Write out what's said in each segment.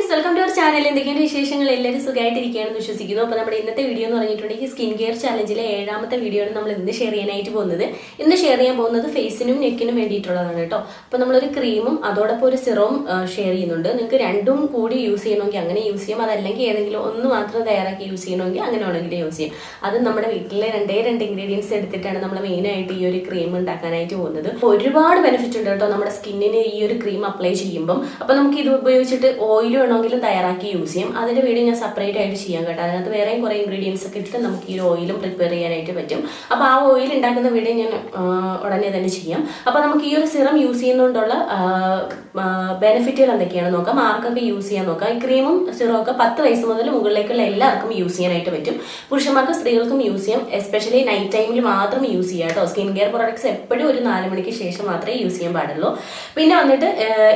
Guys, welcome to our channel. എന്തൊക്കെയാണ് വിശേഷങ്ങൾ? എല്ലാവരും സുഖമായിട്ടിരിക്കുകയാണെന്ന് വിശ്വസിക്കുന്നു. അപ്പോൾ നമ്മുടെ ഇന്നത്തെ വീഡിയോ എന്ന് പറഞ്ഞിട്ടുണ്ടെങ്കിൽ സ്കിൻ കെയർ ചാലഞ്ചിലെ 7ാമത്തെ വീഡിയോ ആണ് നമ്മൾ ഇന്ന് ഷെയർ ചെയ്യാനായിട്ട് പോകുന്നത്. ഇന്ന് ഷെയർ ചെയ്യാൻ പോകുന്നത് ഫേസിനും നെക്കിനും വേണ്ടിയിട്ടുള്ളതാണ് കേട്ടോ. അപ്പോൾ നമ്മളൊരു ക്രീമും അതോടൊപ്പം ഒരു സിറവും ഷെയർ ചെയ്യുന്നുണ്ട്. നിങ്ങൾക്ക് രണ്ടും കൂടി യൂസ് ചെയ്യണമെങ്കിൽ അങ്ങനെ യൂസ് ചെയ്യാം, അതല്ലെങ്കിൽ ഏതെങ്കിലും ഒന്ന് മാത്രം തയ്യാറാക്കി യൂസ് ചെയ്യണമെങ്കിൽ അങ്ങനെ വേണമെങ്കിൽ യൂസ് ചെയ്യാം. അത് നമ്മുടെ വീട്ടിലെ രണ്ട് ഇൻഗ്രീഡിയൻസ് എടുത്തിട്ടാണ് നമ്മൾ മെയിനായിട്ട് ഈ ഒരു ക്രീം ഉണ്ടാക്കാനായിട്ട് പോകുന്നത്. ഒരുപാട് ബെനിഫിറ്റ് ഉണ്ട് കേട്ടോ നമ്മുടെ സ്കിന്നിന് ഈ ഒരു ക്രീം അപ്ലൈ ചെയ്യുമ്പം. അപ്പോൾ നമുക്ക് ഇത് ഉപയോഗിച്ചിട്ട് ഓയിൽ വേണമെങ്കിലും തയ്യാറാക്കി യൂസ് ചെയ്യാം. അതിന്റെ വീഡിയോ ഞാൻ സെപ്പറേറ്റ് ആയിട്ട് ചെയ്യാം കേട്ടോ. അതിനകത്ത് വേറെയും കുറേ ഇൻഗ്രീഡിയൻസ് ഒക്കെ ഇട്ടിട്ട് നമുക്ക് ഈ ഓയിലും പ്രിപ്പയർ ചെയ്യാനായിട്ട് പറ്റും. അപ്പോൾ ആ ഓയിൽ ഉണ്ടാക്കുന്ന വീഡിയോ ഞാൻ ഉടനെ തന്നെ ചെയ്യാം. അപ്പോൾ നമുക്ക് ഈ ഒരു സിറം യൂസ് ചെയ്യുന്നതുകൊണ്ടുള്ള ബെനിഫിറ്റുകൾ എന്തൊക്കെയാണെന്ന് നോക്കാം. ആർക്കൊക്കെ യൂസ് ചെയ്യാൻ നോക്കാം. ഈ ക്രീമും സിറവും ഒക്കെ 10 വയസ്സ് മുതൽ മുകളിലേക്കുള്ള എല്ലാവർക്കും യൂസ് ചെയ്യാനായിട്ട് പറ്റും. പുരുഷന്മാർക്കും സ്ത്രീകൾക്കും യൂസ് ചെയ്യാം. എസ്പെഷ്യലി നൈറ്റ് ടൈമിൽ മാത്രം യൂസ് ചെയ്യാം കേട്ടോ. സ്കിൻ കെയർ പ്രോഡക്ട്സ് എപ്പോഴും ഒരു 4 മണിക്ക് ശേഷം മാത്രമേ യൂസ് ചെയ്യാൻ പാടുള്ളൂ. പിന്നെ വന്നിട്ട്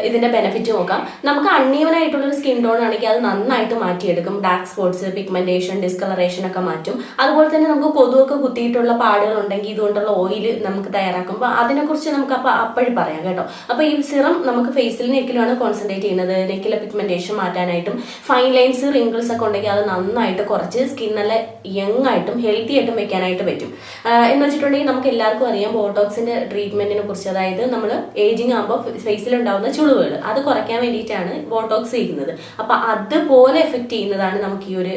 ഇതിന്റെ ബെനിഫിറ്റ് നോക്കാം. നമുക്ക് അൺഈവൻ ആയിട്ടുള്ള സ്കിൻ ടോൺ ആണെങ്കിൽ അത് നന്നായിട്ട് മാറ്റിയെടുക്കും. ഡാർക്ക് സ്പോട്ട്സ്, പിഗ്മെന്റേഷൻ, ഡിസ്കളറേഷൻ ഒക്കെ മാറ്റും. അതുപോലെ തന്നെ നമുക്ക് കൊതുവൊക്കെ കുത്തിയിട്ടുള്ള പാടുകൾ ഉണ്ടെങ്കിൽ ഇതുകൊണ്ടുള്ള ഓയിൽ നമുക്ക് തയ്യാറാക്കുമ്പോൾ അതിനെക്കുറിച്ച് നമുക്ക് അപ്പോഴും പറയാം കേട്ടോ. അപ്പോൾ ഈ സിറം നമുക്ക് ഫേസിൽ നെക്കിലാണ് കോൺസെൻട്രേറ്റ് ചെയ്യുന്നത്. നെക്കിലെ പിഗ്മെന്റേഷൻ മാറ്റാനായിട്ടും ഫൈൻ ലൈൻസ്, റിങ്കിൾസ് ഒക്കെ ഉണ്ടെങ്കിൽ അത് നന്നായിട്ട് കുറച്ച് സ്കിൻ നല്ല യങ് ആയിട്ടും ഹെൽത്തി ആയിട്ടും വെക്കാനായിട്ട് പറ്റും. എന്ന് വെച്ചിട്ടുണ്ടെങ്കിൽ നമുക്ക് എല്ലാവർക്കും അറിയാം ബോട്ടോക്സിന്റെ ട്രീറ്റ്മെന്റിനെ കുറിച്ച്. അതായത് നമ്മൾ ഏജിങ് ആകുമ്പോൾ ഫേസിലുണ്ടാവുന്ന ചുളിവുകൾ അത് കുറയ്ക്കാൻ വേണ്ടിയിട്ടാണ് ബോട്ടോക്സ് ചെയ്യുന്നത്. അപ്പൊ അതുപോലെ എഫക്ട് ചെയ്യുന്നതാണ് നമുക്ക് ഈ ഒരു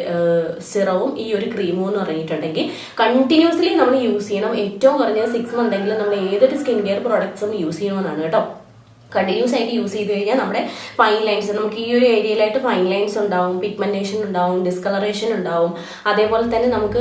സിറവും ഈ ഒരു ക്രീമും എന്ന് പറഞ്ഞിട്ടുണ്ടെങ്കിൽ കണ്ടിന്യൂസ്ലി നമ്മൾ യൂസ് ചെയ്യണം. ഏറ്റവും കുറഞ്ഞത് 6 മന്തെങ്കിലും നമ്മൾ ഏതൊരു സ്കിൻ കെയർ പ്രോഡക്ട്സും യൂസ് ചെയ്യണമെന്നാണ് കേട്ടോ. കണ്ടിന്യൂസ് ആയിട്ട് യൂസ് ചെയ്ത് കഴിഞ്ഞാൽ നമ്മുടെ ഫൈൻ ലൈൻസ്, നമുക്ക് ഈ ഒരു ഏരിയയിലായിട്ട് ഫൈൻ ലൈൻസ് ഉണ്ടാവും, പിഗ്മെന്റേഷൻ ഉണ്ടാവും, ഡിസ്കളറേഷൻ ഉണ്ടാവും. അതേപോലെ തന്നെ നമുക്ക്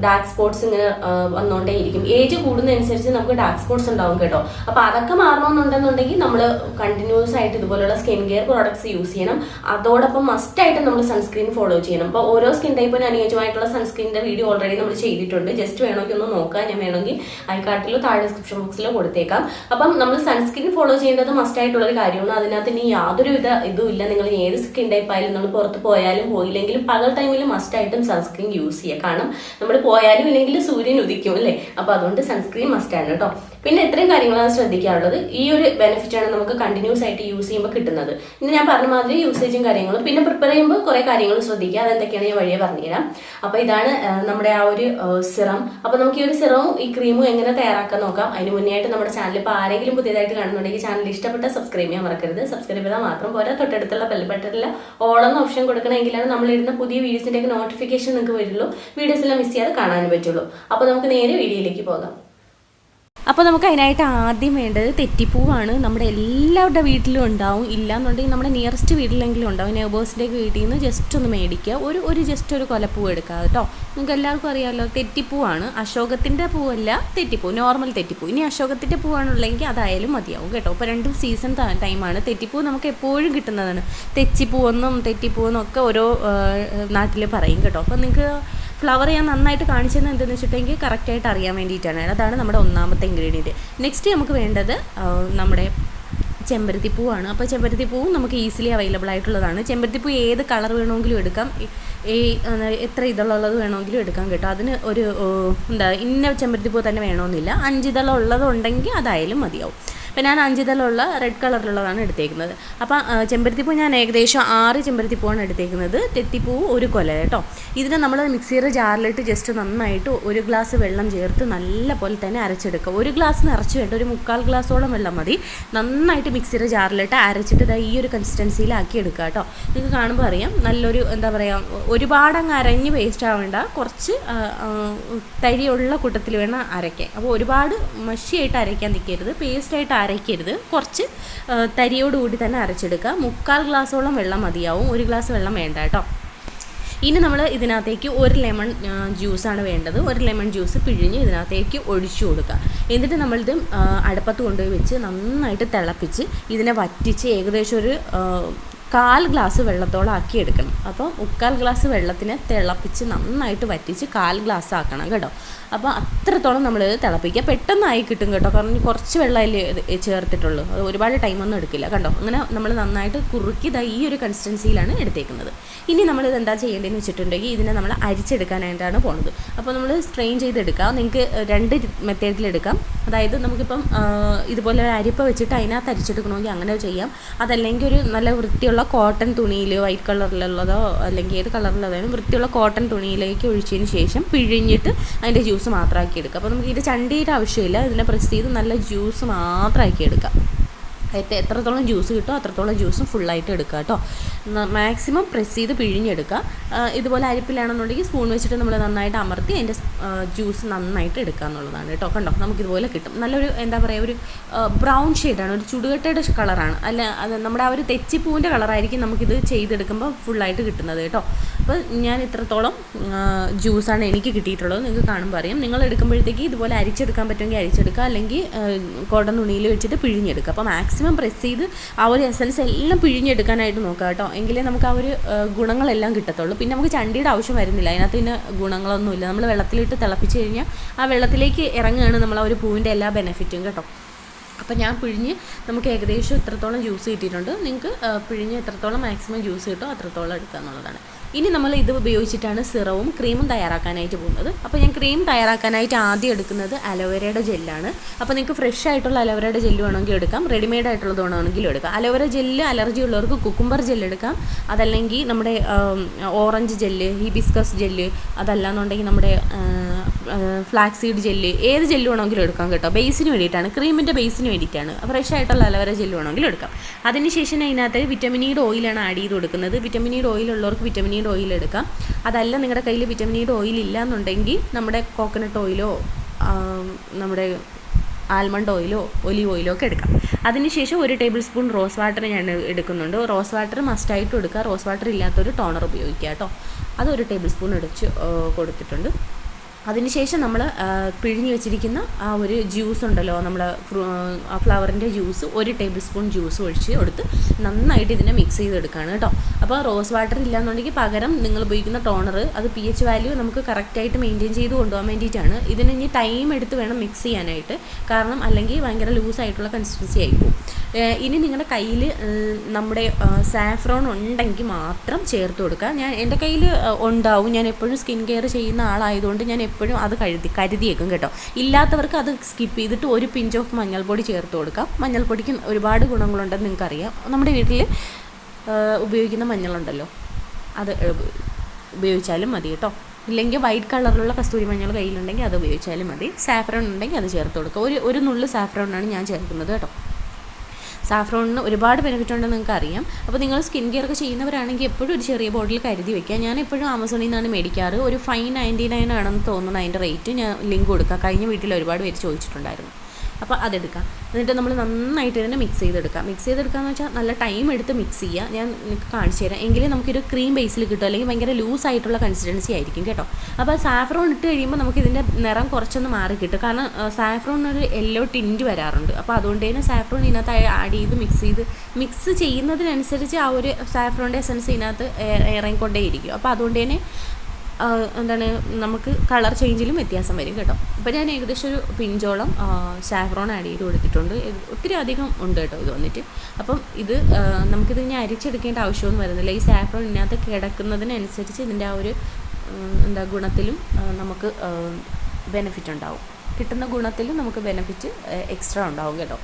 ഡാർക്ക് സ്പോട്ട്സ് ഇങ്ങനെ വന്നുകൊണ്ടേയിരിക്കും. ഏജ് കൂടുന്നതനുസരിച്ച് നമുക്ക് ഡാർക്ക് സ്പോട്ട്സ് ഉണ്ടാവും കേട്ടോ. അപ്പൊ അതൊക്കെ മാറണമെന്നുണ്ടെന്നുണ്ടെങ്കിൽ നമ്മൾ കണ്ടിന്യൂസ് ആയിട്ട് ഇതുപോലുള്ള സ്കിൻ കെയർ പ്രോഡക്ട്സ് യൂസ് ചെയ്യണം. അതോടൊപ്പം മസ്റ്റ് ആയിട്ട് നമ്മൾ സൺസ്ക്രീൻ ഫോളോ ചെയ്യണം. അപ്പോൾ ഓരോ സ്കിൻ ടൈപ്പിന് അനുയോജ്യമായിട്ടുള്ള സൺസ്ക്രീനിന്റെ വീഡിയോ ഓൾറെഡി നമ്മൾ ചെയ്തിട്ടുണ്ട്. ജസ്റ്റ് വേണമെങ്കിൽ ഒന്ന് നോക്കാം. ഞാൻ വേണമെങ്കിൽ ഐക്കാർട്ടിലോ താഴെ ഡിസ്ക്രിപ്ഷൻ ബോക്സിലോ കൊടുത്തേക്കാം. അപ്പം നമ്മൾ സൺസ്ക്രീൻ ഫോളോ ചെയ്യുന്നത് മസ്റ്റ് ആയിട്ടുള്ള ഒരു കാര്യമാണ്. അതിനകത്ത് ഇനി യാതൊരുവിധ ഇതും ഇല്ല. നിങ്ങൾ ഏത് സ്കിൻ ടൈപ്പ് ആയാലും നമ്മൾ പുറത്ത് പോയാലും പോയില്ലെങ്കിലും പകൽ ടൈമിൽ മസ്റ്റ് ആയിട്ടും സൺസ്ക്രീൻ യൂസ് ചെയ്യുക. കാരണം നമ്മൾ പോയാലും ഇല്ലെങ്കിൽ സൂര്യൻ ഉദിക്കും അല്ലേ. അപ്പൊ അതുകൊണ്ട് സൺസ്ക്രീൻ മസ്റ്റ് ആണ് കേട്ടോ. പിന്നെ ഇത്രയും കാര്യങ്ങളാണ് ശ്രദ്ധിക്കാറുള്ളത്. ഈ ഒരു ബെനിഫിറ്റ് ആണ് നമുക്ക് കണ്ടിന്യൂസ് ആയിട്ട് യൂസ് ചെയ്യുമ്പോൾ കിട്ടുന്നത്. ഇനി ഞാൻ പറഞ്ഞ മാതിരി യൂസേജും കാര്യങ്ങളും പിന്നെ പ്രിപ്പയർ ചെയ്യുമ്പോൾ കുറെ കാര്യങ്ങൾ ശ്രദ്ധിക്കുക. അതെന്തൊക്കെയാണ് ഞാൻ വഴിയെ പറഞ്ഞുതരാം. അപ്പൊ ഇതാണ് നമ്മുടെ ആ ഒരു സിറം. അപ്പൊ നമുക്ക് ഈ ഒരു സിറവും ഈ ക്രീമും എങ്ങനെ തയ്യാറാക്കാൻ നോക്കാം. അതിന് മുന്നേ ആയിട്ട് നമ്മുടെ ചാനൽ ഇപ്പോൾ ആരെങ്കിലും പുതിയതായിട്ട് കാണുന്നുണ്ടെങ്കിൽ ചാനൽ ഇഷ്ടപ്പെട്ട സബ്സ്ക്രൈബ് ചെയ്യാൻ മറക്കരുത്. സബ്സ്ക്രൈബ് ചെയ്താൽ മാത്രം പോരാ, തൊട്ടടുത്തുള്ള ബെൽ ബട്ടണിൽ ഓൾ എന്ന ഓപ്ഷൻ കൊടുക്കണമെങ്കിലാണ് നമ്മളിടുന്ന പുതിയ വീഡിയോസിന്റെ നോട്ടിഫിക്കേഷൻ നിങ്ങൾക്ക് വരുള്ളൂ. വീഡിയോസ് എല്ലാം മിസ് ചെയ്യാതെ കാണാനും പറ്റുള്ളൂ. അപ്പൊ നമുക്ക് നേരെ വീഡിയോയിലേക്ക് പോകാം. അപ്പോൾ നമുക്ക് അതിനായിട്ട് ആദ്യം വേണ്ടത് തെറ്റിപ്പൂവാണ്. നമ്മുടെ എല്ലാവരുടെ വീട്ടിലും ഉണ്ടാവും. ഇല്ലാന്നുണ്ടെങ്കിൽ നമ്മുടെ നിയറസ്റ്റ് വീട്ടിലെങ്കിലും ഉണ്ടാവും. നെയ്ബേഴ്സിൻ്റെ വീട്ടിൽ നിന്ന് ജസ്റ്റ് ഒന്ന് മേടിക്കുക. ഒരു ജസ്റ്റ് ഒരു കൊലപ്പൂ എടുക്കുക കേട്ടോ. നിങ്ങൾക്ക് എല്ലാവർക്കും അറിയാമല്ലോ, തെറ്റിപ്പൂവാണ്. അശോകത്തിൻ്റെ പൂവല്ല, തെറ്റിപ്പൂ, നോർമൽ തെറ്റിപ്പൂ. ഇനി അശോകത്തിൻ്റെ പൂവാണുള്ളെങ്കിൽ അതായാലും മതിയാവും കേട്ടോ. ഇപ്പോൾ രണ്ടും സീസൺ ടൈമാണ്. തെറ്റിപ്പൂ നമുക്ക് എപ്പോഴും കിട്ടുന്നതാണ്. തെച്ചിപ്പൂവെന്നും തെറ്റിപ്പൂവെന്നും ഒക്കെ ഓരോ നാട്ടിൽ പറയും കേട്ടോ. അപ്പോൾ നിങ്ങൾക്ക് ഫ്ലവർ ഞാൻ നന്നായിട്ട് കാണിച്ചത് എന്തെന്ന് വെച്ചിട്ടുണ്ടെങ്കിൽ കറക്റ്റായിട്ട് അറിയാൻ വേണ്ടിയിട്ടാണ്. അതാണ് നമ്മുടെ ഒന്നാമത്തെ ഇൻഗ്രീഡിയൻറ്റ്. നെക്സ്റ്റ് നമുക്ക് വേണ്ടത് നമ്മുടെ ചെമ്പരത്തിപ്പൂവാണ്. അപ്പോൾ ചെമ്പരത്തിപ്പൂവും നമുക്ക് ഈസിലി അവൈലബിൾ ആയിട്ടുള്ളതാണ്. ചെമ്പരത്തിപ്പൂ ഏത് കളർ വേണമെങ്കിലും എടുക്കാം. എത്ര ഇതളുള്ളത് വേണമെങ്കിലും എടുക്കാം കേട്ടോ. അതിന് ഒരു ഇന്ന ചെമ്പരത്തിപ്പൂ തന്നെ വേണമെന്നില്ല. 5 ഇതളം ഉള്ളതുണ്ടെങ്കിൽ അതായാലും മതിയാവും. അപ്പോൾ ഞാൻ 5 ഇതളുള്ള റെഡ് കളറിലുള്ളതാണ് എടുത്തേക്കുന്നത്. അപ്പോൾ ചെമ്പരത്തിപ്പൂ ഞാൻ ഏകദേശം 6 ചെമ്പരത്തിപ്പൂവാണ് എടുത്തേക്കുന്നത്. തെറ്റിപ്പൂവ് 1 കൊല കേട്ടോ. ഇതിനെ നമ്മൾ മിക്സിയുടെ ജാറിലിട്ട് ജസ്റ്റ് നന്നായിട്ട് 1 ഗ്ലാസ് വെള്ളം ചേർത്ത് നല്ല പോലെ തന്നെ അരച്ചെടുക്കുക. 1 ഗ്ലാസ് നിറച്ച് വേണ്ട, ഒരു 3/4 ഗ്ലാസോളം വെള്ളം മതി. നന്നായിട്ട് മിക്സിയുടെ ജാറിലിട്ട് അരച്ചിട്ട് ഈ ഒരു കൺസിസ്റ്റൻസിയിലാക്കി എടുക്കുക കേട്ടോ. നിങ്ങൾക്ക് കാണുമ്പോൾ അറിയാം നല്ലൊരു എന്താ പറയുക, ഒരുപാട് അങ്ങ് അരഞ്ഞ് വേസ്റ്റ് ആവേണ്ട, കുറച്ച് തരിയുള്ള കൂട്ടത്തിൽ വേണം അരയ്ക്കാൻ. അപ്പോൾ ഒരുപാട് മഷിയായിട്ട് അരയ്ക്കാൻ നിൽക്കരുത്, പേസ്റ്റായിട്ട് അരയ്ക്കരുത്. കുറച്ച് തരിയോടുകൂടി തന്നെ അരച്ചെടുക്കുക. 3/4 ഗ്ലാസോളം വെള്ളം മതിയാവും. 1 ഗ്ലാസ് വെള്ളം വേണ്ട കേട്ടോ. ഇനി നമ്മൾ ഇതിനകത്തേക്ക് 1 ലെമൺ ജ്യൂസാണ് വേണ്ടത്. 1 ലെമൺ ജ്യൂസ് പിഴിഞ്ഞ് ഇതിനകത്തേക്ക് ഒഴിച്ചു കൊടുക്കുക. എന്നിട്ട് നമ്മളിത് അടുപ്പത്ത് കൊണ്ടുപോയി വെച്ച് നന്നായിട്ട് തിളപ്പിച്ച് ഇതിനെ വറ്റിച്ച് ഏകദേശം ഒരു 1/4 ഗ്ലാസ് വെള്ളത്തോളം ആക്കി എടുക്കണം. അപ്പോൾ 3/4 ഗ്ലാസ് വെള്ളത്തിനെ തിളപ്പിച്ച് നന്നായിട്ട് വറ്റിച്ച് 1/4 ഗ്ലാസ് ആക്കണം കേട്ടോ. അപ്പോൾ അത്രത്തോളം നമ്മൾ തിളപ്പിക്കുക. പെട്ടെന്നായി കിട്ടും കേട്ടോ. കാരണം കുറച്ച് വെള്ളമല്ലേ ചേർത്തിട്ടുള്ളൂ. അത് ഒരുപാട് ടൈമൊന്നും എടുക്കില്ല കണ്ടോ. അങ്ങനെ നമ്മൾ നന്നായിട്ട് കുറുക്കി ഈ ഒരു കൺസിസ്റ്റൻസിയിലാണ് എടുത്തേക്കുന്നത്. ഇനി നമ്മളിത് എന്താ ചെയ്യേണ്ടതെന്ന് വെച്ചിട്ടുണ്ടെങ്കിൽ ഇതിനെ നമ്മൾ അരിച്ചെടുക്കാനായിട്ടാണ് പോകുന്നത്. അപ്പോൾ നമ്മൾ സ്ട്രെയിൻ ചെയ്തെടുക്കുക. നിങ്ങൾക്ക് 2 മെത്തേഡിലെടുക്കാം. അതായത് നമുക്കിപ്പം ഇതുപോലെ ഒരു അരിപ്പ വെച്ചിട്ട് അതിനകത്ത് അരിച്ചെടുക്കണമെങ്കിൽ അങ്ങനെ ചെയ്യാം. അതല്ലെങ്കിൽ ഒരു നല്ല വൃത്തിയുള്ള കോട്ടൺ തുണിയിൽ, വൈറ്റ് കളറിലുള്ളതോ അല്ലെങ്കിൽ ഏത് കളറിലുള്ളതായാലും വൃത്തിയുള്ള കോട്ടൺ തുണിയിലേക്ക് ഒഴിച്ചതിന് ശേഷം പിഴിഞ്ഞിട്ട് അതിൻ്റെ ജ്യൂസ് മാത്രമാക്കി എടുക്കുക. അപ്പോൾ നമുക്ക് ഇത് ചണ്ടിയുടെ ആവശ്യമില്ല, ഇതിനെ പ്രസ് ചെയ്ത് നല്ല ജ്യൂസ് മാത്രമാക്കി എടുക്കാം. എത്രത്തോളം ജ്യൂസ് കിട്ടുമോ അത്രത്തോളം ജ്യൂസും ഫുള്ളായിട്ട് എടുക്കുക കേട്ടോ. മാക്സിമം പ്രസ് ചെയ്ത് പിഴിഞ്ഞെടുക്കുക. ഇതുപോലെ അരിപ്പിലാണെന്നുണ്ടെങ്കിൽ സ്പൂൺ വെച്ചിട്ട് നമ്മൾ നന്നായിട്ട് അമർത്തി അതിൻ്റെ ജ്യൂസ് നന്നായിട്ട് എടുക്കുക എന്നുള്ളതാണ് കേട്ടോ. കണ്ടോ, നമുക്കിതുപോലെ കിട്ടും. നല്ലൊരു എന്താ പറയുക, ഒരു ബ്രൗൺ ഷെയ്ഡാണ്, ഒരു ചുടുകട്ടയുടെ കളറാണ്. അല്ല, അത് നമ്മുടെ ആ ഒരു തെച്ചിപ്പൂവിൻ്റെ കളറായിരിക്കും നമുക്കിത് ചെയ്തെടുക്കുമ്പോൾ ഫുള്ളായിട്ട് കിട്ടുന്നത് കേട്ടോ. അപ്പോൾ ഞാൻ ഇത്രത്തോളം ജ്യൂസാണ് എനിക്ക് കിട്ടിയിട്ടുള്ളത്. നിങ്ങൾക്ക് കാണുമ്പോൾ അറിയാം. നിങ്ങൾ എടുക്കുമ്പോഴത്തേക്ക് ഇതുപോലെ അരിച്ചെടുക്കാൻ പറ്റുമെങ്കിൽ അരിച്ചെടുക്കുക, അല്ലെങ്കിൽ കോട്ടൺ തുണിയിൽ വെച്ചിട്ട് പിഴിഞ്ഞെടുക്കുക. അപ്പോൾ മാക്സിമം പ്രസ് ചെയ്ത് ആ ഒരു എസൻസ് എല്ലാം പിഴിഞ്ഞെടുക്കാനായിട്ട് നോക്കുക കേട്ടോ. എങ്കിലേ നമുക്ക് ആ ഒരു ഗുണങ്ങളെല്ലാം കിട്ടത്തുള്ളൂ. പിന്നെ നമുക്ക് ചണ്ടിയുടെ ആവശ്യം വരുന്നില്ല, അതിനകത്ത് പിന്നെ ഗുണങ്ങളൊന്നുമില്ല. നമ്മൾ വെള്ളത്തിലിട്ട് തിളപ്പിച്ച് കഴിഞ്ഞാൽ ആ വെള്ളത്തിലേക്ക് ഇറങ്ങുകയാണ് നമ്മൾ ആ ഒരു പൂവിൻ്റെ എല്ലാ ബെനിഫിറ്റും കേട്ടോ. അപ്പോൾ ഞാൻ പിഴിഞ്ഞ് നമുക്ക് ഏകദേശം ഇത്രത്തോളം ജ്യൂസ് കിട്ടിയിട്ടുണ്ട്. നിങ്ങൾക്ക് പിഴിഞ്ഞ് എത്രത്തോളം മാക്സിമം ജ്യൂസ് കിട്ടുമോ അത്രത്തോളം എടുക്കുക എന്നുള്ളതാണ്. ഇനി നമ്മൾ ഇത് ഉപയോഗിച്ചിട്ടാണ് സിറവും ക്രീമും തയ്യാറാക്കാനായിട്ട് പോകുന്നത്. അപ്പോൾ ഞാൻ ക്രീം തയ്യാറാക്കാനായിട്ട് ആദ്യം എടുക്കുന്നത് അലോവേരയുടെ ജെല്ലാണ്. അപ്പോൾ നിങ്ങൾക്ക് ഫ്രഷ് ആയിട്ടുള്ള അലോവേരയുടെ ജെല്ല് വേണമെങ്കിൽ എടുക്കാം, റെഡിമെയ്ഡ് ആയിട്ടുള്ളത് വേണമെങ്കിലും എടുക്കാം. അലോവേര ജെല്ല് അലർജി ഉള്ളവർക്ക് കുക്കുംബർ ജെല്ല് എടുക്കാം, അതല്ലെങ്കിൽ നമ്മുടെ ഓറഞ്ച് ജെല്ല്, ഹിബിസ്കസ് ജെല്ല്, അതല്ലാന്നുണ്ടെങ്കിൽ നമ്മുടെ ഫ്ലാക്സ് സീഡ് ജെല്ല്, ഏത് ജെല്ല് വേണമെങ്കിലും എടുക്കാം കേട്ടോ. ബേസിന് വേണ്ടിയിട്ടാണ്, ക്രീമിൻ്റെ ബേസിന് വേണ്ടിയിട്ടാണ്. ഫ്രഷ് ആയിട്ടുള്ള അലോവേര ജെല്ല് വേണമെങ്കിലും എടുക്കാം. അതിനുശേഷം അതിനകത്ത് വിറ്റമിൻ ഇയുടെ ഓയിലാണ് ആഡ് ചെയ്ത് കൊടുക്കുന്നത്. വിറ്റമിൻ ഇയുടെ ഓയിൽ ഉള്ളവർക്ക് വിറ്റമിൻ ഇയുടെ ഓയിൽ എടുക്കാം. അതല്ല നിങ്ങളുടെ കയ്യിൽ വിറ്റമിൻ ഇയുടെ ഓയിൽ ഇല്ല എന്നുണ്ടെങ്കിൽ നമ്മുടെ കോക്കനട്ട് ഓയിലോ നമ്മുടെ ആൽമണ്ട് ഓയിലോ ഒലീവ് ഓയിലോ ഒക്കെ എടുക്കാം. അതിനുശേഷം 1 ടേബിൾ സ്പൂൺ റോസ് വാട്ടർ ഞാൻ എടുക്കുന്നുണ്ട്. റോസ് വാട്ടർ മസ്റ്റായിട്ടും എടുക്കുക. റോസ് വാട്ടർ ഇല്ലാത്തൊരു ടോണർ ഉപയോഗിക്കുക കേട്ടോ. അത് 1 ടേബിൾ സ്പൂൺ എടുത്ത് കൊടുത്തിട്ടുണ്ട്. അതിനുശേഷം നമ്മൾ പിഴിഞ്ഞ് വെച്ചിരിക്കുന്ന ആ ഒരു ജ്യൂസ് ഉണ്ടല്ലോ, നമ്മൾ ഫ്ലവറിൻ്റെ ജ്യൂസ് 1 ടേബിൾ സ്പൂൺ ജ്യൂസ് ഒഴിച്ച് കൊടുത്ത് നന്നായിട്ട് ഇതിനെ മിക്സ് ചെയ്തെടുക്കുകയാണ് കേട്ടോ. അപ്പോൾ റോസ് വാട്ടർ ഇല്ലയെന്നുണ്ടെങ്കിൽ പകരം നിങ്ങൾ ഉപയോഗിക്കുന്ന ടോണർ, അത് pH വാല്യൂ നമുക്ക് കറക്റ്റായിട്ട് മെയിൻറ്റെയിൻ ചെയ്ത് കൊണ്ടുപോകാൻ വേണ്ടിയിട്ടാണ്. ഇതിന് ഇനി ടൈം എടുത്ത് വേണം മിക്സ് ചെയ്യാനായിട്ട്, കാരണം അല്ലെങ്കിൽ ഭയങ്കര ലൂസായിട്ടുള്ള കൺസിസ്റ്റൻസി ആയിപ്പോവും. ഇനി നിങ്ങളുടെ കയ്യിൽ നമ്മുടെ സാഫ്രോൺ ഉണ്ടെങ്കിൽ മാത്രം ചേർത്ത് കൊടുക്കുക. എൻ്റെ കയ്യിൽ ഉണ്ടാവും. ഞാൻ എപ്പോഴും സ്കിൻ കെയർ ചെയ്യുന്ന ആളായതുകൊണ്ട് ഞാൻ എപ്പോഴും അത് കരുതിയേക്കും കേട്ടോ. ഇല്ലാത്തവർക്ക് അത് സ്കിപ്പ് ചെയ്തിട്ട് 1 പിഞ്ച് ഓഫ് മഞ്ഞൾപ്പൊടി ചേർത്ത് കൊടുക്കാം. മഞ്ഞൾപ്പൊടിക്ക് ഒരുപാട് ഗുണങ്ങളുണ്ടെന്ന് നിങ്ങൾക്കറിയാം. നമ്മുടെ വീട്ടിൽ ഉപയോഗിക്കുന്ന മഞ്ഞളുണ്ടല്ലോ, അത് ഉപയോഗിച്ചാലും മതി കേട്ടോ. ഇല്ലെങ്കിൽ വൈറ്റ് കളറിലുള്ള കസ്തൂരി മഞ്ഞൾ കയ്യിലുണ്ടെങ്കിൽ അത് ഉപയോഗിച്ചാലും മതി. സാഫ്രോൺ ഉണ്ടെങ്കിൽ അത് ചേർത്ത് കൊടുക്കുക. ഒരു നുള്ളു സാഫ്രോണാണ് ഞാൻ ചേർക്കുന്നത് കേട്ടോ. സാഫ്രോണിന് ഒരുപാട് ബെനിഫിറ്റ് ഉണ്ടെന്ന് നിങ്ങൾക്ക് അറിയാം. അപ്പോൾ നിങ്ങൾ സ്കിൻ കെയർ ഒക്കെ ചെയ്യുന്നവരാണെങ്കിൽ എപ്പോഴും ഒരു ചെറിയ ബോട്ടിൽ കരുതി വയ്ക്കുക. ഞാൻ എപ്പോഴും ആമസോണിൽ നിന്നാണ് മേടിക്കാറ്. ഒരു 599 ആണെന്ന് തോന്നുന്നു അതിൻ്റെ റേറ്റ്. ഞാൻ ലിങ്ക് കൊടുക്കാം. കഴിഞ്ഞ വീട്ടിൽ ഒരുപാട് പേര് ചോദിച്ചിട്ടുണ്ടായിരുന്നു. അപ്പോൾ അതെടുക്കാം. എന്നിട്ട് നമ്മൾ നന്നായിട്ട് ഇതിനെ മിക്സ് ചെയ്തെടുക്കാമെന്ന് വെച്ചാൽ നല്ല ടൈം എടുത്ത് മിക്സ് ചെയ്യുക. ഞാൻ നിങ്ങൾക്ക് കാണിച്ചു തരാം. എങ്കിലേ നമുക്കൊരു ക്രീം ബേസിൽ കിട്ടും, അല്ലെങ്കിൽ ഭയങ്കര ലൂസായിട്ടുള്ള കൺസിസ്റ്റൻസി ആയിരിക്കും കേട്ടോ. അപ്പോൾ സാഫ്രോൺ ഇട്ട് കഴിയുമ്പോൾ നമുക്കിതിൻ്റെ നിറം കുറച്ചൊന്ന് മാറി കിട്ടും. കാരണം സാഫ്രോണിനൊരു യെല്ലോ ടിൻറ്റ് വരാറുണ്ട്. അപ്പോൾ അതുകൊണ്ട് തന്നെ സാഫ്രോൺ ഇതിനകത്ത് ആഡ് ചെയ്ത് മിക്സ് ചെയ്യുന്നതിനനുസരിച്ച് ആ ഒരു സാഫ്രോണിൻ്റെ എസൻസ് ഇതിനകത്ത് ഇറങ്ങിക്കൊണ്ടേയിരിക്കും. അപ്പോൾ അതുകൊണ്ട് തന്നെ എന്താണ് നമുക്ക് കളർ ചേഞ്ചിലും വ്യത്യാസം വരും കേട്ടോ. അപ്പോൾ ഞാൻ ഏകദേശം ഒരു പിഞ്ചോളം സാഫ്രോൺ ആഡ് ചെയ്ത് കൊടുത്തിട്ടുണ്ട്. ഒത്തിരി അധികം ഉണ്ട് കേട്ടോ ഇത് വന്നിട്ട്. അപ്പം ഇത് നമുക്കിത് ഇനി അരിച്ചെടുക്കേണ്ട ആവശ്യമൊന്നും വരുന്നില്ല. ഈ സാഫ്രോൺ ഇതിനകത്ത് കിടക്കുന്നതിനനുസരിച്ച് ഇതിൻ്റെ ആ ഒരു ഗുണത്തിലും നമുക്ക് ബെനിഫിറ്റ് ഉണ്ടാവും. കിട്ടുന്ന ഗുണത്തിലും നമുക്ക് ബെനിഫിറ്റ് എക്സ്ട്രാ ഉണ്ടാവും കേട്ടോ.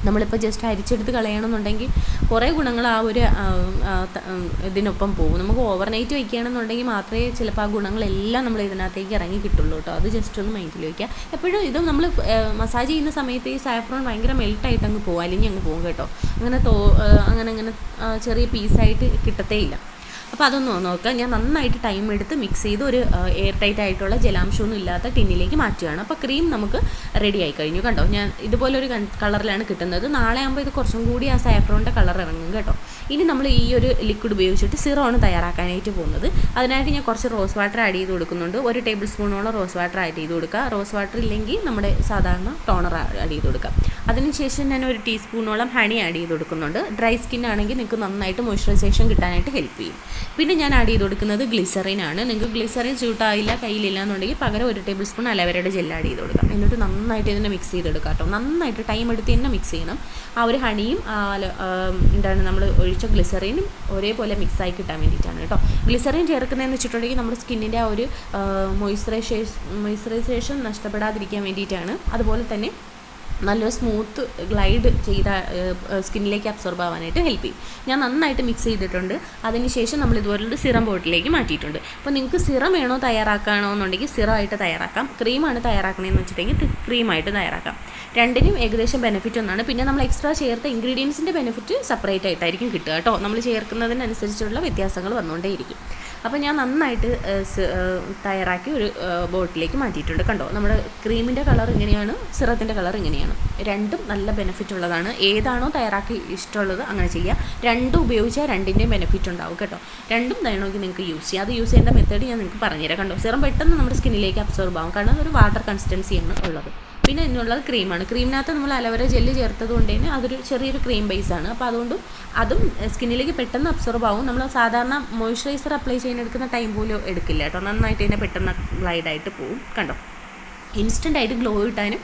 നമ്മളിപ്പോൾ ജസ്റ്റ് അരിച്ചെടുത്ത് കളയണമെന്നുണ്ടെങ്കിൽ കുറേ ഗുണങ്ങൾ ആ ഒരു ഇതിനൊപ്പം പോകും. നമുക്ക് ഓവർനൈറ്റ് വയ്ക്കുകയാണെന്നുണ്ടെങ്കിൽ മാത്രമേ ചിലപ്പോൾ ആ ഗുണങ്ങളെല്ലാം നമ്മൾ ഇതിനകത്തേക്ക് ഇറങ്ങി കിട്ടുള്ളൂ കേട്ടോ. അത് ജസ്റ്റ് ഒന്ന് മൈൻഡിൽ വയ്ക്കുക. എപ്പോഴും ഇത് നമ്മൾ മസാജ് ചെയ്യുന്ന സമയത്ത് ഈ സാഫ്രോൺ ഭയങ്കര മെൽട്ടായിട്ട് അങ്ങ് പോകും, അലിഞ്ഞ് അങ്ങ് പോകും കേട്ടോ. അങ്ങനെ ചെറിയ പീസായിട്ട് കിട്ടത്തേ ഇല്ല. അപ്പോൾ അതൊന്ന് നോക്കുക. ഞാൻ നന്നായിട്ട് ടൈം എടുത്ത് മിക്സ് ചെയ്ത് ഒരു എയർ ടൈറ്റ് ആയിട്ടുള്ള ജലാംശമൊന്നും ഇല്ലാത്ത ടിന്നിലേക്ക് മാറ്റുകയാണ്. അപ്പോൾ ക്രീം നമുക്ക് റെഡി ആയി കഴിഞ്ഞു കണ്ടോ. ഞാൻ ഇതുപോലൊരു കളറിലാണ് കിട്ടുന്നത്. നാളെ ആകുമ്പോൾ ഇത് കുറച്ചും കൂടി ആ സാഫ്രോണിൻ്റെ കളർ ഇറങ്ങും കേട്ടോ. ഇനി നമ്മൾ ഈ ഒരു ലിക്വിഡ് ഉപയോഗിച്ചിട്ട് സിറമാണ് തയ്യാറാക്കാനായിട്ട് പോകുന്നത്. അതിനായിട്ട് ഞാൻ കുറച്ച് റോസ് വാട്ടർ ആഡ് ചെയ്ത് കൊടുക്കുന്നുണ്ട്. 1 ടേബിൾ സ്പൂണോളം റോസ് വാട്ടർ ആഡ് ചെയ്ത് കൊടുക്കുക. റോസ് വാട്ടർ ഇല്ലെങ്കിൽ നമ്മുടെ സാധാരണ ടോണർ ആഡ് ചെയ്ത് കൊടുക്കുക. അതിനുശേഷം ഞാൻ 1 ടീസ്പൂണോളം ഹണി ആഡ് ചെയ്ത് കൊടുക്കുന്നുണ്ട്. ഡ്രൈ സ്കിൻ ആണെങ്കിൽ നിങ്ങൾക്ക് നന്നായിട്ട് മോയ്സ്ചറൈസേഷൻ കിട്ടാനായിട്ട് ഹെൽപ്പ് ചെയ്യും. പിന്നെ ഞാൻ ആഡ് ചെയ്ത് കൊടുക്കുന്നത് ഗ്ലിസറിൻ ആണ്. നിങ്ങൾക്ക് ഗ്ലിസറിൻ സ്യൂട്ടായില്ല, കയ്യിലില്ല എന്നുണ്ടെങ്കിൽ പകരം 1 ടേബിൾ സ്പൂൺ അലോവേരയുടെ ജെൽ ആഡ് ചെയ്ത് കൊടുക്കാം. എന്നിട്ട് നന്നായിട്ട് ഇതിനെ മിക്സ് ചെയ്തെടുക്കാം കേട്ടോ. നന്നായിട്ട് ടൈം എടുത്ത് തന്നെ മിക്സ് ചെയ്യണം. ആ ഒരു ഹണിയും നമ്മൾ ഒഴിച്ച ഗ്ലിസറിനും ഒരേപോലെ മിക്സായി കിട്ടാൻ വേണ്ടിയിട്ടാണ് കേട്ടോ. ഗ്ലിസറിൻ ചേർക്കുന്നതെന്ന് വെച്ചിട്ടുണ്ടെങ്കിൽ നമ്മുടെ സ്കിന്നിൻ്റെ ആ ഒരു മോയ്സ്ചറൈസേഷൻ നഷ്ടപ്പെടാതിരിക്കാൻ വേണ്ടിയിട്ടാണ്. അതുപോലെ തന്നെ നല്ലൊരു സ്മൂത്ത് ഗ്ലൈഡ് ചെയ്ത സ്കിന്നിലേക്ക് അബ്സോർബ് ആവാനായിട്ട് ഹെൽപ്പ് ചെയ്യും. ഞാൻ നന്നായിട്ട് മിക്സ് ചെയ്തിട്ടുണ്ട്. അതിനുശേഷം നമ്മൾ ഇതുപോലൊരു സിറം ബോട്ടിലേക്ക് മാറ്റിയിട്ടുണ്ട്. അപ്പോൾ നിങ്ങൾക്ക് സിറം വേണോ തയ്യാറാക്കണോ എന്നുണ്ടെങ്കിൽ സിറമായിട്ട് തയ്യാറാക്കാം. ക്രീമാണ് തയ്യാറാക്കണമെന്ന് വെച്ചിട്ടുണ്ടെങ്കിൽ ക്രീമായിട്ട് തയ്യാറാക്കാം. രണ്ടിനും ഏകദേശം ബെനിഫിറ്റ് ഒന്നാണ്. പിന്നെ നമ്മൾ എക്സ്ട്രാ ചേർത്ത ഇൻഗ്രീഡിയൻസിൻ്റെ ബെനിഫിറ്റ് സെപ്പറേറ്റ് ആയിട്ടായിരിക്കും കിട്ടുക കേട്ടോ. നമ്മൾ ചേർക്കുന്നതിനനുസരിച്ചുള്ള വ്യത്യാസങ്ങൾ വന്നുകൊണ്ടേയിരിക്കും. അപ്പോൾ ഞാൻ നന്നായിട്ട് തയ്യാറാക്കി ഒരു ബോട്ടിലേക്ക് മാറ്റിയിട്ടുണ്ട്. കണ്ടോ, നമ്മുടെ ക്രീമിൻ്റെ കളർ ഇങ്ങനെയാണ്, സിറത്തിൻ്റെ കളർ ഇങ്ങനെയാണ്. രണ്ടും നല്ല ബെനിഫിറ്റ് ഉള്ളതാണ്. ഏതാണോ തയ്യാറാക്കി ഇഷ്ടമുള്ളത് അങ്ങനെ ചെയ്യുക. രണ്ടും ഉപയോഗിച്ചാൽ രണ്ടിൻ്റെയും ബെനിഫിറ്റ് ഉണ്ടാവും കേട്ടോ. രണ്ടും വേണമെങ്കിൽ നിങ്ങൾക്ക് യൂസ് ചെയ്യാം. അത് യൂസ് ചെയ്യേണ്ട മെത്തേഡ് ഞാൻ നിങ്ങൾക്ക് പറഞ്ഞുതരാം. കണ്ടോ, സിറം പെട്ടെന്ന് നമ്മുടെ സ്കിന്നിലേക്ക് അബ്സോർബ് ആവും, കാരണം അതൊരു വാട്ടർ കൺസിസ്റ്റൻസിയാണ് ഉള്ളത്. പിന്നെ ഇതിനുള്ളത് ക്രീമാണ്. ക്രീമിനകത്ത് നമ്മൾ അലോവേര ജെല്ല് ചേർത്തത് കൊണ്ട് തന്നെ അതൊരു ചെറിയൊരു ക്രീം ബേസാണ്. അപ്പോൾ അതും സ്കിന്നിലേക്ക് പെട്ടെന്ന് അബ്സോർബ് ആവും. നമ്മൾ സാധാരണ മോയ്സ്ചറൈസർ അപ്ലൈ ചെയ്യാൻ എടുക്കുന്ന ടൈം പോലും എടുക്കില്ല കേട്ടോ. നന്നായിട്ട് തന്നെ പെട്ടെന്ന് ഗ്ലൈഡായിട്ട് പോവും. കണ്ടോ, ഇൻസ്റ്റൻ്റ് ആയിട്ട് ഗ്ലോ കിട്ടാനും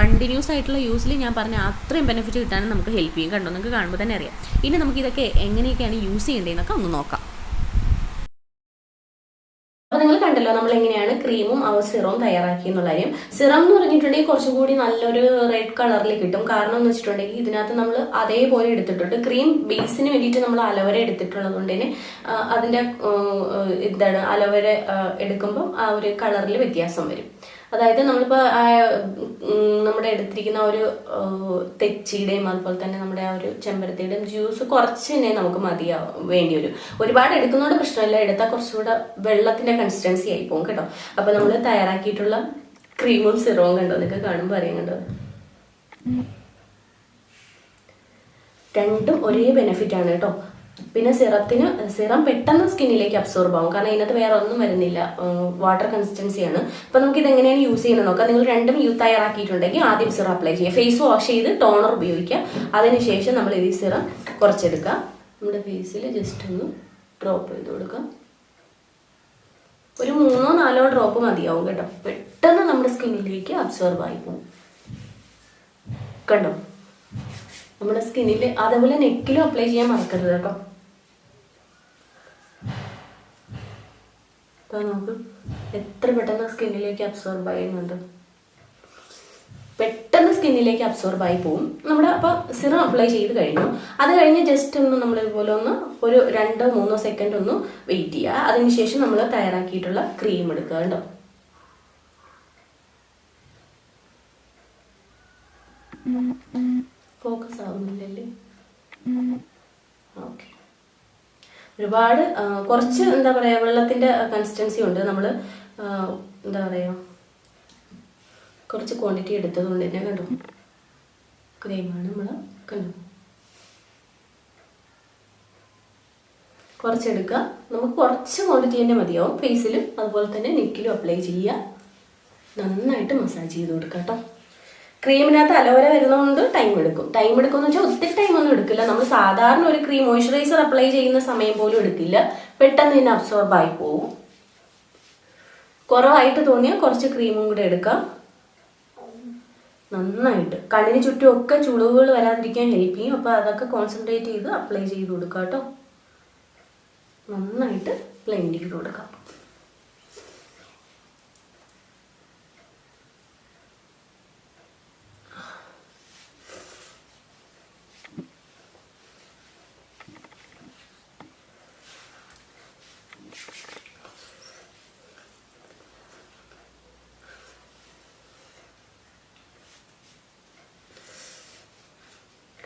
കണ്ടിന്യൂസ് ആയിട്ടുള്ള യൂസിൽ ഞാൻ പറഞ്ഞ അത്രയും ബെനിഫിറ്റ് കിട്ടാനും നമുക്ക് ഹെൽപ്പ് ചെയ്യും. കണ്ടോ, നിങ്ങൾക്ക് കാണുമ്പോൾ തന്നെ അറിയാം. ഇനി നമുക്കിതൊക്കെ എങ്ങനെയൊക്കെയാണ് യൂസ് ചെയ്യേണ്ടതെന്നൊക്കെ ഒന്ന് നോക്കാം. അപ്പോൾ നിങ്ങൾ കണ്ടല്ലോ നമ്മൾ എങ്ങനെയാണ് ക്രീമും സിറവും തയ്യാറാക്കി എന്നുള്ള കാര്യം. സിറം എന്ന് പറഞ്ഞിട്ടുണ്ടെങ്കിൽ കുറച്ചും കൂടി നല്ലൊരു റെഡ് കളറിൽ കിട്ടും. കാരണം എന്ന് വെച്ചിട്ടുണ്ടെങ്കിൽ ഇതിനകത്ത് നമ്മൾ അതേപോലെ എടുത്തിട്ടുണ്ട്. ക്രീം ബേസിന് വേണ്ടിയിട്ട് നമ്മൾ അലോവേര എടുത്തിട്ടുള്ളത് കൊണ്ട് തന്നെ അതിൻ്റെ അലോവേര എടുക്കുമ്പോൾ ആ ഒരു കളറിൽ വ്യത്യാസം വരും. അതായത് നമ്മളിപ്പോൾ നമ്മുടെ എടുത്തിരിക്കുന്ന ഒരു തെച്ചിയുടെയും അതുപോലെ തന്നെ നമ്മുടെ ആ ഒരു ചെമ്പരത്തിയുടെയും ജ്യൂസ് കുറച്ച് തന്നെ നമുക്ക് വേണ്ടി വരും. ഒരുപാട് എടുക്കുന്നതുകൊണ്ട് പ്രശ്നമില്ല, എടുത്താൽ കുറച്ചുകൂടെ വെള്ളത്തിന്റെ കൺസിസ്റ്റൻസി ആയി പോകും കേട്ടോ. അപ്പൊ നമ്മൾ തയ്യാറാക്കിയിട്ടുള്ള ക്രീമും സിറവും കണ്ടോ, നിങ്ങൾക്ക് കാണുമ്പോൾ അറിയാം. കണ്ടോ, രണ്ടും ഒരേ ബെനിഫിറ്റ് ആണ് കേട്ടോ. പിന്നെ സിറം പെട്ടെന്ന് സ്കിന്നിലേക്ക് അബ്സോർബ് ആവും, കാരണം ഇതിനകത്ത് വേറെ ഒന്നും വരുന്നില്ല, വാട്ടർ കൺസിസ്റ്റൻസിയാണ്. അപ്പൊ നമുക്ക് ഇത് എങ്ങനെയാണ് യൂസ് ചെയ്യുന്നത് നോക്കാം. നിങ്ങൾ രണ്ടും തയ്യാറാക്കിയിട്ടുണ്ടെങ്കിൽ ആദ്യം സിറം അപ്ലൈ ചെയ്യുക. ഫേസ് വാഷ് ചെയ്ത് ടോണർ ഉപയോഗിക്കുക. അതിനുശേഷം നമ്മൾ ഈ സിറം കുറച്ചെടുക്കുക, നമ്മുടെ ഫേസിൽ ജസ്റ്റ് ഒന്ന് ഡ്രോപ്പ് ചെയ്ത് കൊടുക്കാം. ഒരു 3-4 ഡ്രോപ്പ് മതിയാവും കേട്ടോ. പെട്ടെന്ന് നമ്മുടെ സ്കിന്നിലേക്ക് അബ്സോർബ് ആയി പോകും. കണ്ടോ, നമ്മുടെ സ്കിന്നിൽ അതേപോലെ നെക്കിലും അപ്ലൈ ചെയ്യാൻ മറക്കരുത് കേട്ടോ. നമുക്ക് എത്ര പെട്ടെന്ന് സ്കിന്നിലേക്ക് അബ്സോർബ് ചെയ്യുന്നുണ്ട്, പെട്ടെന്ന് സ്കിന്നിലേക്ക് അബ്സോർബ് ആയി പോവും നമ്മുടെ. അപ്പോൾ സിറം അപ്ലൈ ചെയ്ത് കഴിഞ്ഞു. അത് കഴിഞ്ഞ് ജസ്റ്റ് ഒന്ന് നമ്മൾ ഇതുപോലെ ഒരു 2-3 സെക്കൻഡ് ഒന്ന് വെയിറ്റ് ചെയ്യുക. അതിനുശേഷം നമ്മൾ തയ്യാറാക്കിയിട്ടുള്ള ക്രീം എടുക്കുക കേട്ടോ. ഫോക്കസ് ആവുന്നില്ലല്ലേ? ഓക്കെ. ഒരുപാട് കുറച്ച് എന്താ പറയുക വെള്ളത്തിൻ്റെ കൺസിസ്റ്റൻസി ഉണ്ട്. നമ്മൾ എന്താ പറയുക കുറച്ച് ക്വാണ്ടിറ്റി എടുത്തത് കൊണ്ട് തന്നെ കണ്ടു ക്രീമാണ് നമ്മൾ കണ്ടു. കുറച്ചെടുക്കുക, നമുക്ക് കുറച്ച് ക്വാണ്ടിറ്റി തന്നെ മതിയാവും. ഫേസിലും അതുപോലെ തന്നെ നെക്കിലും അപ്ലൈ ചെയ്യുക. നന്നായിട്ട് മസാജ് ചെയ്ത് കൊടുക്കുക കേട്ടോ. ക്രീമിനകത്ത് അലോവേര വരുന്നതുകൊണ്ട് ടൈം എടുക്കുമെന്ന് വെച്ചാൽ ഒത്തിരി ടൈം ഒന്നും എടുക്കില്ല. നമ്മൾ സാധാരണ ഒരു ക്രീം മോയ്സ്ചറൈസർ അപ്ലൈ ചെയ്യുന്ന സമയം പോലും എടുക്കില്ല, പെട്ടെന്ന് തന്നെ അബ്സോർബ് ആയി പോകും. കുറവായിട്ട് തോന്നിയാൽ കുറച്ച് ക്രീമും കൂടെ എടുക്കാം. നന്നായിട്ട് കണ്ണിന് ചുറ്റും ഒക്കെ ചുളിവുകൾ വരാതിരിക്കാൻ ഹെൽപ്പ് ചെയ്യും. അപ്പോൾ അതൊക്കെ കോൺസെൻട്രേറ്റ് ചെയ്ത് അപ്ലൈ ചെയ്ത് കൊടുക്കാം കേട്ടോ. നന്നായിട്ട് ബ്ലെൻഡ് ചെയ്ത് കൊടുക്കാം.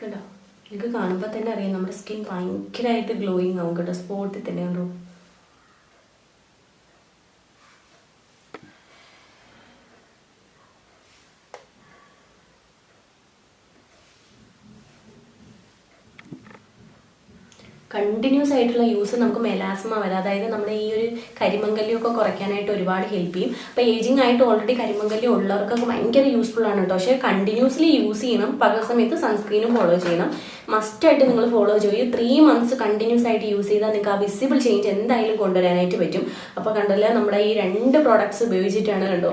കേട്ടോ, നിങ്ങൾക്ക് കാണുമ്പോൾ തന്നെ അറിയാം നമ്മുടെ സ്കിൻ ഭയങ്കരമായിട്ട് ഗ്ലോയിങ് ആവും കേട്ടോ. സ്പോട്ടിൽ തന്നെ ഉണ്ടോ. കണ്ടിന്യൂസ് ആയിട്ടുള്ള യൂസ് നമുക്ക് മെലാസ്മ വരാം, അതായത് നമ്മുടെ ഈ ഒരു കരിമങ്കല്യമൊക്കെ കുറയ്ക്കാനായിട്ട് ഒരുപാട് ഹെൽപ്പ് ചെയ്യും. അപ്പോൾ ഏജിങ് ആയിട്ട് ഓൾറെഡി കരിമങ്കല്യം ഉള്ളവർക്കൊക്കെ ഭയങ്കര യൂസ്ഫുൾ ആണ് കേട്ടോ. പക്ഷേ കണ്ടിന്യൂസ്ലി യൂസ് ചെയ്യണം. പകൽ സമയത്ത് സൺസ്ക്രീനും ഫോളോ ചെയ്യണം. മസ്റ്റായിട്ട് നിങ്ങൾ ഫോളോ ചെയ്യും. 3 months കണ്ടിന്യൂസ് ആയിട്ട് യൂസ് ചെയ്താൽ നിങ്ങൾക്ക് ആ വിസിബിൾ ചേഞ്ച് എന്തായാലും കൊണ്ടുവരാനായിട്ട് പറ്റും. അപ്പോൾ കണ്ടല്ലോ, നമ്മുടെ ഈ 2 പ്രോഡക്ട്സ് ഉപയോഗിച്ചിട്ടാണ് കണ്ടോ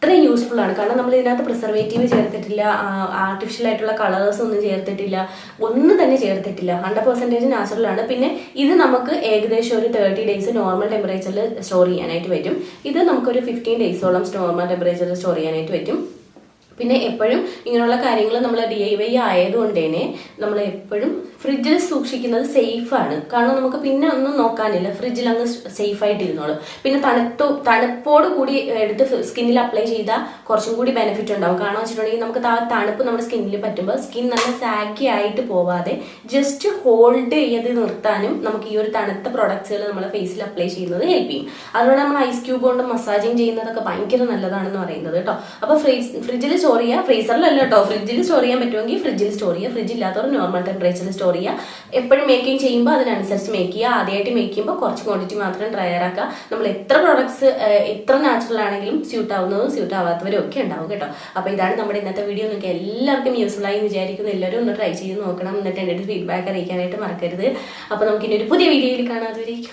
അത്രയും യൂസ്ഫുൾ ആണ്. കാരണം നമ്മൾ ഇതിനകത്ത് പ്രിസർവേറ്റീവ് ചേർത്തിട്ടില്ല, ആർട്ടിഫിഷ്യൽ ആയിട്ടുള്ള കളേഴ്സ് ഒന്നും ചേർത്തിട്ടില്ല, ഒന്നും തന്നെ ചേർത്തിട്ടില്ല. 100% നാച്ചുറൽ ആണ്. പിന്നെ ഇത് നമുക്ക് ഏകദേശം ഒരു 30 ഡേയ്സ് നോർമൽ ടെമ്പറേച്ചറിൽ സ്റ്റോർ ചെയ്യാനായിട്ട് പറ്റും. ഇത് നമുക്കൊരു 15 ഡേയ്സോളം നോർമൽ ടെമ്പറേച്ചറിൽ സ്റ്റോർ ചെയ്യാനായിട്ട് പറ്റും. പിന്നെ എപ്പോഴും ഇങ്ങനെയുള്ള കാര്യങ്ങൾ നമ്മൾ DIY ആയതുകൊണ്ട് തന്നെ നമ്മൾ എപ്പോഴും ഫ്രിഡ്ജിൽ സൂക്ഷിക്കുന്നത് സേഫാണ്. കാരണം നമുക്ക് പിന്നെ ഒന്നും നോക്കാനില്ല, ഫ്രിഡ്ജിൽ അങ്ങ് സേഫ് ആയിട്ട് ഇരുന്നോളും. പിന്നെ തണുപ്പോട് കൂടി എടുത്ത് സ്കിന്നിൽ അപ്ലൈ ചെയ്താൽ കുറച്ചും കൂടി ബെനിഫിറ്റ് ഉണ്ടാവും. കാരണം വെച്ചിട്ടുണ്ടെങ്കിൽ നമുക്ക് തണുപ്പ് നമ്മുടെ സ്കിന്നിൽ പറ്റുമ്പോൾ സ്കിൻ നല്ല സാക്കി ആയിട്ട് പോവാതെ ജസ്റ്റ് ഹോൾഡ് ചെയ്ത് നിർത്താനും നമുക്ക് ഈ ഒരു തണുത്ത പ്രൊഡക്ട്സുകൾ നമ്മുടെ ഫേസിൽ അപ്ലൈ ചെയ്യുന്നത് ഹെൽപ്പ് ചെയ്യും. അതുകൊണ്ട് നമ്മൾ ഐസ് ക്യൂബ് കൊണ്ട് മസാജിങ് ചെയ്യുന്നതൊക്കെ ഭയങ്കര നല്ലതാണെന്ന് പറയുന്നത് കേട്ടോ. അപ്പോൾ ഫ്രിഡ്ജിൽ സ്റ്റോർ ചെയ്യുക, ഫ്രീസറിലല്ല കേട്ടോ, ഫ്രിഡ്ജിൽ സ്റ്റോർ ചെയ്യാൻ പറ്റുമെങ്കിൽ ഫ്രിഡ്ജിൽ സ്റ്റോർ ചെയ്യുക. ഫ്രിഡ്ജ് ഇല്ലാത്തവർ നോർമൽ ടെമ്പറേച്ചറിൽ സ്റ്റോർ ചെയ്യുക. എപ്പോഴും മേക്കിംഗ് ചെയ്യുമ്പോൾ അതിനനുസരിച്ച് മേക്ക് ചെയ്യുക. ആദ്യമായിട്ട് മേക്ക് ചെയ്യുമ്പോൾ കുറച്ച് ക്വാണ്ടിറ്റി മാത്രം ഡ്രയർ ആക്കുക. നമ്മൾ എത്ര പ്രോഡക്ട്സ് എത്ര നാച്ചുറൽ ആണെങ്കിലും സ്യൂട്ട് ആവുന്നതും സ്യൂട്ട് ആവാത്തവരും ഒക്കെ ഉണ്ടാവും കേട്ടോ. അപ്പോൾ ഇതാണ് നമ്മുടെ ഇന്നത്തെ വീഡിയോ. നിങ്ങൾക്ക് എല്ലാവർക്കും യൂസ്ഫുൾ ആയി വിചാരിക്കുന്നു. എല്ലാവരും ഒന്ന് ട്രൈ ചെയ്ത് നോക്കണം. എന്നിട്ട് എൻ്റെ ഫീഡ്ബാക്ക് അറിയിക്കാനായിട്ട് മറക്കരുത്. അപ്പോൾ നമുക്ക് ഇനി ഒരു പുതിയ വീഡിയോയിൽ കാണാം. അതുവരെയും